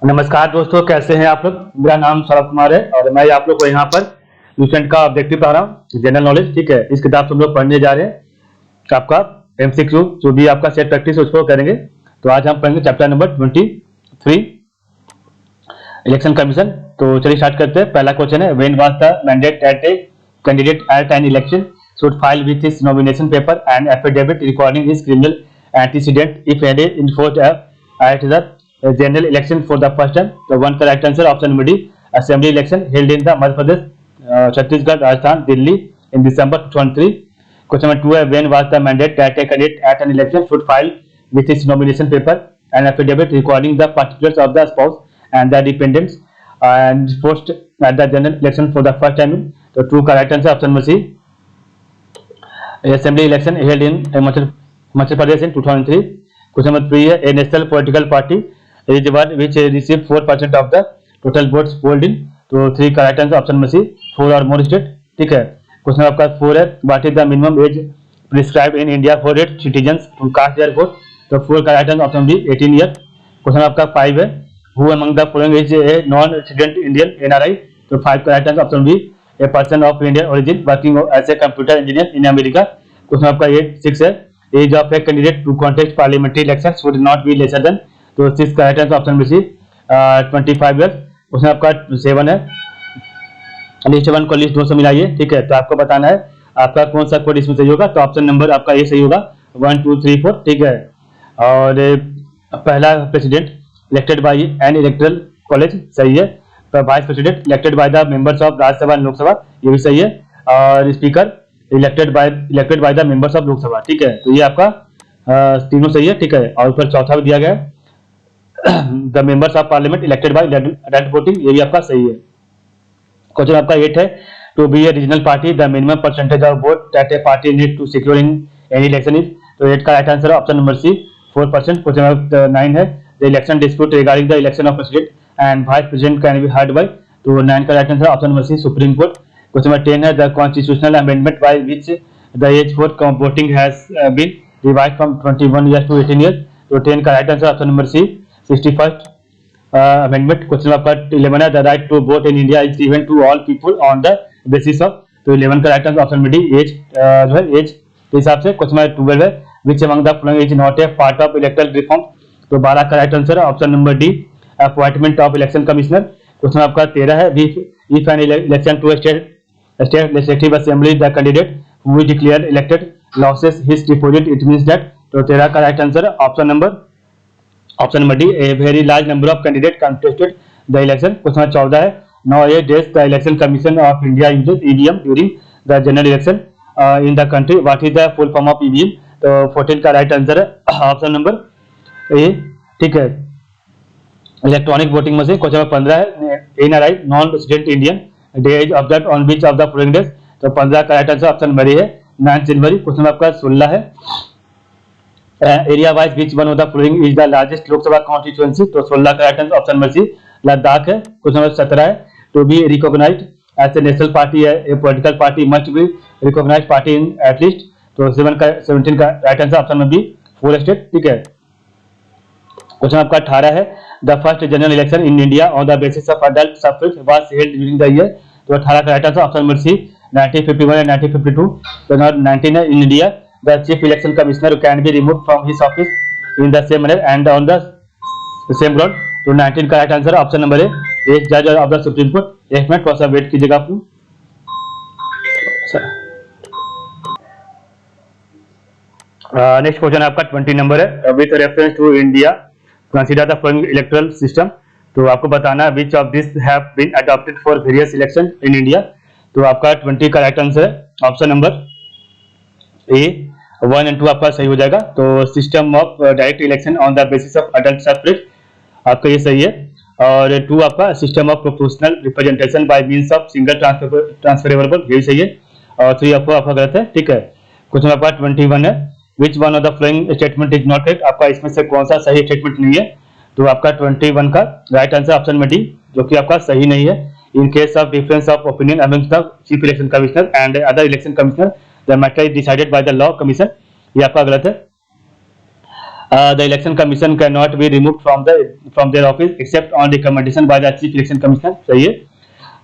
नमस्कार दोस्तों, कैसे हैं आप लोग। मेरा नाम सौरभ कुमार है और मैं आप लोग को यहाँ पर लूसेंट का ऑब्जेक्टिव पढ़ा रहा हूँ, जनरल नॉलेज। ठीक है, इस किताब से हम लोग पढ़ने जा रहे हैं। आपका एमसीक्यू जो भी आपका सेट प्रैक्टिस उसको करेंगे। तो आज हम पढ़ेंगे चैप्टर नंबर 23, इलेक्शन कमीशन। तो चलिए स्टार्ट करते हैं। पहला क्वेश्चन है, when was the mandate that a candidate at an election should file with his nomination paper and affidavit recording his criminal antecedent if any enforced at the general election for the first time. The one correct answer option number D, assembly election held in the Madhya Pradesh, Chhattisgarh, Rajasthan, Delhi in December 2023. Question number 2 है, when was the mandate that a candidate at an election should file with his nomination paper and affidavit recording the particulars of the spouse and the dependents and post at the general election for the first time. The true correct answer option number C, assembly election held in Himachal Pradesh in 2003. Question number 3 है, a national political party is one which received 4% of the total votes polled in. तो 3 correct answer option number C, 4 और more state। ठीक है। Question आपका 4 है, what is the minimum age prescribed in India for its citizens to cast their vote। तो 4 correct answer option B, 18 year। Question आपका 5 है, who among the following is a non-resident Indian NRI। तो 5 correct answer option B, a person of Indian origin working as a computer engineer in America। Question आपका 6 है, age of a candidate to contest parliamentary election should not be lesser than. तो 6 correct answer option B C, 25 years. Question आपका 7 है, list 1 को list 2 से मिलाइए। ठीक है, तो आपको बताना है आपका कौन सा कोड इसमें सही होगा। तो ऑप्शन नंबर आपका ये सही होगा, 1 2 3 4। ठीक है, और पहला president elected by N electoral college सही है। तो vice president elected by the members of Rajya Sabha and Lok Sabha, ये भी सही है। और speaker elected by the members of Lok Sabha. ठीक है, तो ये आपका तीनों सही है। ठीक है, और ऊपर चौथा भी दिया गया है, the members of parliament elected by direct voting, ये भी आपका सही है। क्वेश्चन आपका 8 है, to be a regional party the minimum percentage of vote that a party need to secure in any election is. तो 8 का राइट आंसर है option number C, 4%। Question number 9 है, the election dispute regarding the election of president and vice president can be heard bye. तो 9 का right answer option number C, supreme court. Question number 10 है, the constitutional amendment by which the age for voting has been revised from 21 years to 18 years. तो 10 का right answer option number C, 61st amendment. Question number 11 है, the right to vote in India is given to all people on the basis of. तो 11 का right answer option number D, as जो है as के हिसाब से। Question number 12 है, which among the following is not a part of electoral reform. तो 12 का राइट आंसर है option number D, appointment of election commissioner. Question आपका 13 है, if an election to state legislative assembly the candidate who is declared elected loses his deposit, it means that। तो 13 का right answer option number D, a very large number of candidate contested the election. Question 14 है, now A days the election commission of India uses EVM during the general election in the country, what is the full form of EVM. तो 14 का right answer है option number ए। ठीक है, electronic voting machine. Question number 15 है, NRI non resident Indian day is observed on which of the following days. तो 15 का right answer option number A है, 9 जनवरी। क्वेश्चन आपका 16 है, area wise which one of the following is the largest Lok Sabha constituency. तो 16 का right answer option number C, Ladakh है। Question number 17 है, to be recognised as a national party है a political party must be recognised party in at least. तो 17 का right answer option number B, 4 state. ठीक है, question आपका 18 है, the first general election in India on the basis of adult suffrage was held during the year. तो 18 का right answer option number C, 1951 and 1952। तो number 19 है, in India the chief election commissioner can be remove from his office in the same manner and on the same ground. तो 19 का right answer option number ए, एक जज of the Supreme court. एक minute थोड़ा सा wait कीजिएगा आप लोग। नेक्स्ट क्वेश्चन आपका 20 नंबर है, with reference to India consider the following electoral system. तो आपको बताना which of this have been adopted for various election in India. तो आपका 20 का राइट आंसर है ऑप्शन नंबर ए, 1 एंड 2 आपका सही हो जाएगा। तो system of direct election on the basis of adult suffrage आपका ये सही है। और 2 आपका system of proportional representation by means of single transferable, ये सही है। और 3 आपका गलत है। ठीक है, क्वेश्चन आपका 21 है, विच one of the following statement is not correct. आपका इसमें से कौन सा सही स्टेटमेंट नहीं है। तो आपका 21 का राइट आंसर ऑप्शन में डी, जो कि आपका सही नहीं है। In case of difference of opinion amongst the chief election commissioner and other election commissioner the matter is decided by the law commission, ये आपका गलत है। The election commission cannot be removed from their office except on recommendation by the chief election commissioner. सही है.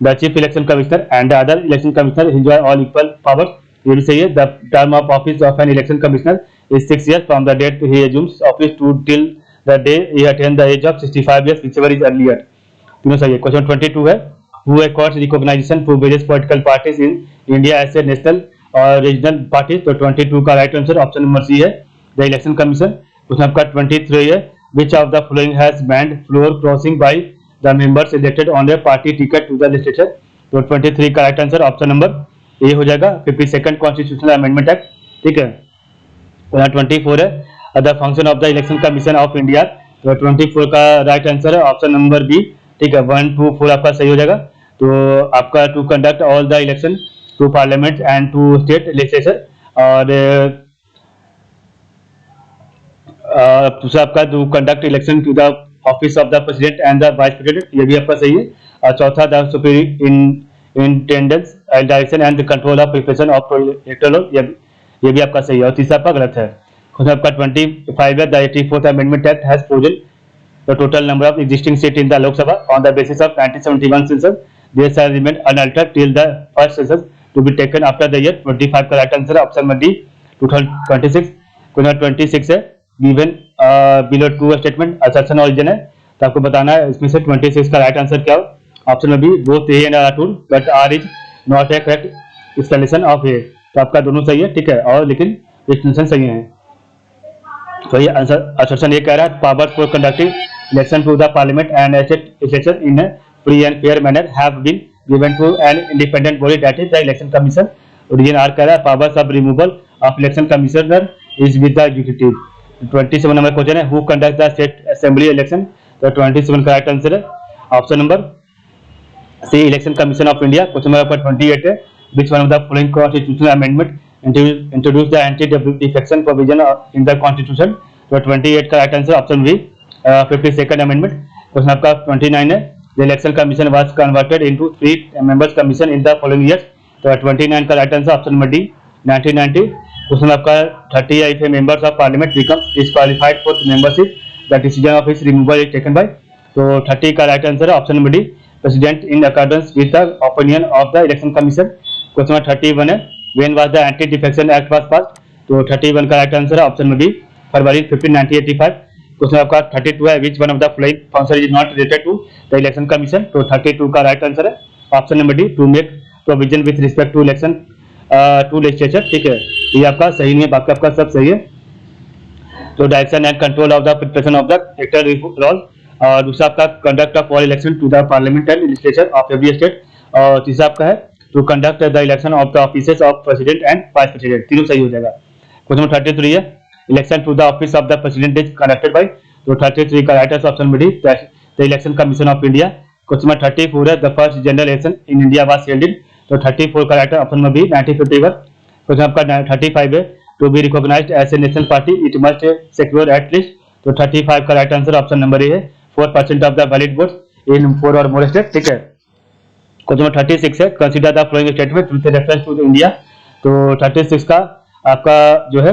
The chief election commissioner and the other election commissioner enjoy all equal powers. ये भी सही है. The term of office of an election commissioner is 6 years from the date he assumes office to till the day he attains the age of 65 years, whichever is earlier. तीनों सही है. Question 22 है. Who accords recognition to various political parties in India as a national और regional parties? तो 22 का right answer option number C है. The election commission. उसमें आपका 23 है. Which of the following has banned floor crossing by the members elected on a party ticket to the legislature? तो 23 का right answer option number A हो जाएगा. 52nd Constitutional Amendment Act. ठीक है. 24 है. The function of the election commission of India. तो 24 का right answer है option number B. ठीक है. 1, 2, 4 आपका सही हो जाएगा. तो आपका to conduct all the election to parliament and to state legislature और दूसरा आपका to conduct election to the office of the president and the vice president, ये भी आपका सही है. और चौथा the superintendence direction and the control of preparation of electoral, ये भी आपका सही है. और तीसरा आपका गलत है. आपका 25 है. The 84th Amendment Act has frozen the total number of existing seats in the Lok Sabha on the basis of 1971 census. They shall remain unaltered till the first census to be taken after the year 25 का right answer है option number D 2026. Question 26 है. Given below two statement assertion origin है, तो आपको बताना है इसमें से 26 का right answer क्या हो. Option number B both A and R are true but R is not a correct explanation of A. तो आपका दोनों सही है. ठीक है. और लेकिन एक्सप्लेनेशन सही है. तो ये आंसर assertion ये कह रहा है powers for conducting election to the parliament and state legislature in a free and fair manner have been given to an independent body, that is the election commission. Origin R कह रहा है powers of removal of election commissioner is with the executive. 27 number question है who conduct the state assembly election. तो 27 का right answer है option number C election commission of India. Question number 28 है which one of the following constitutional amendment introduce the anti defection provision in the constitution. तो 28 का right answer option B 52nd amendment. Question आपका 29 है the election commission was converted into 3 members commission in the following years. तो 29 का right answer option number D 1990. Question आपका 30 है if a members of parliament become disqualified for membership the decision of his removal is taken by. तो 30 का right answer है option number D president in accordance with the opinion of the election commission. Question number 31 है when was the anti defection act was passed. तो 31 का right answer है option number B फरवरी 15 1985. Question आपका 32 है which one of the following function is not related to the election commission. तो 32 का right answer है option number D to make provision with respect to election to legislature. ठीक है. ये आपका सही नहीं है. बाकी आपका सब सही है. तो direction and control of the preparation of the electoral roll. और दूसरा आपका conduct of all election to the parliament and legislature of every state. और तीसरा आपका है to conduct the election of the offices of president and vice president. तीनों सही हो जाएगा. क्वेश्चन नंबर 33 है election to the office of the president is conducted by. तो 33 का right answer option number D the election commission of India. Question number 34 है the first general election in India was held in. तो 34 का right option number B 1951. Question आपका 35 है to be recognised as a national party it must secure at least. तो 35 का right answer option number A है 4% of the valid votes in 4 और more state. ठीक है. क्वेश्चन नंबर 36 है consider the following statement with reference to India. तो 36 का आपका जो है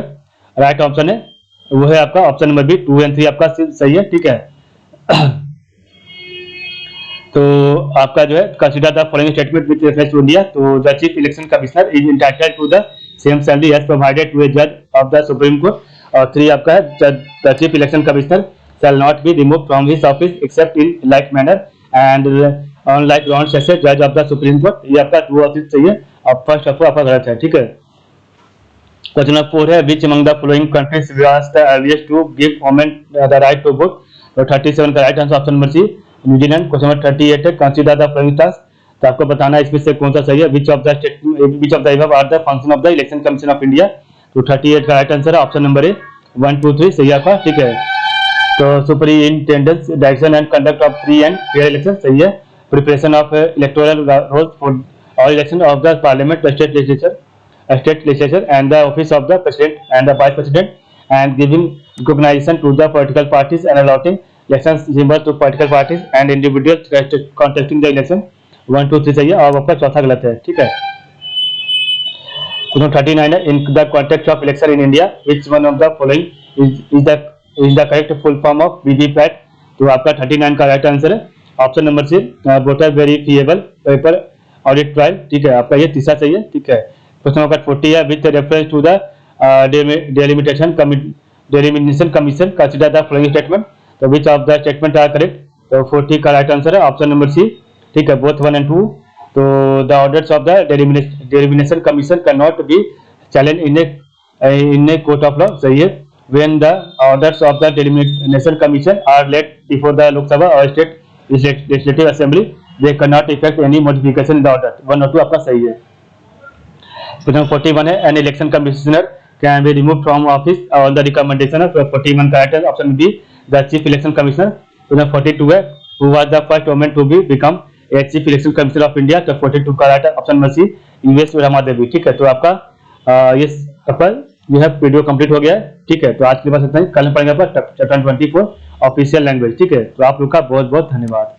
राइट ऑप्शन है वो है आपका ऑप्शन नंबर बी 2 और 3 आपका सही है. ठीक है. तो आपका जो है consider the following statement with reference to India. तो the chief election commissioner is entitled to the same salary as provided to a जज ऑफ द सुप्रीम कोर्ट. और 3 आपका है the chief election commissioner shall not be removed from his office except in like manner and on like grounds as a judge of the supreme court. ये आपका 2 और 3 सही है. और फर्स्ट आपका गलत है. ठीक है. क्वेश्चन नंबर 4 है which among the following countries was the earliest to give women the right to vote. तो 37 का right answer option number C New Zealand. Question number 38 है कंसीडर द फॉलोइंग टास्क. तो आपको बताना है इसमें से कौन सा सही है. which of the above are the function of the election commission of India. तो 38 का राइट आंसर है ऑप्शन नंबर ए 1 2 3 सही आपका. ठीक है. तो superintendence direction and conduct of free and fair election सही है. Preparation of electoral rolls for all election of the parliament state legislature and the office of the president and the vice president and giving recognition to the political parties and allotting election symbols to political parties and individuals contesting the election. 1 2 3 सही है. और आपका चौथा गलत है. ठीक है. Question 39 है in the context of election in India which one of the following is the is the correct full form of VVPAT. तो आपका 39 का राइट आंसर है option number C, voter verifiable paper audit trial. ठीक है, आपका ये तीसरा सही है। ठीक है, क्वेश्चन नंबर 40 है, with reference to the delimitation commission consider the following statement. तो which of the statement are correct. तो 40 का राइट आंसर है ऑप्शन नंबर सी। ठीक है, बोथ 1 and 2। तो the orders of the delimitation commission can not be challenge in a court of law. सही है। when the orders of the delimination commission are laid before the Lok Sabha or state legislative assembly, they cannot effect any modification in the order। 1 और 2 आपका सही है। Question 41 है, an election commissioner can be removed from office on the recommendation of 41 correct option B, the chief election commissioner। Question 42 है, who was the first woman to be become a chief election commissioner of India। तो 42 correct option में C, US Rama Devi. ठीक है, तो आपका ये सफल जो है वीडियो कंप्लीट हो गया है। ठीक है, तो आज के लिए बस इतना ही। कल पढ़ेंगे चैप्टर 24 ऑफिशियल लैंग्वेज। ठीक है, तो आप लोग का बहुत बहुत धन्यवाद।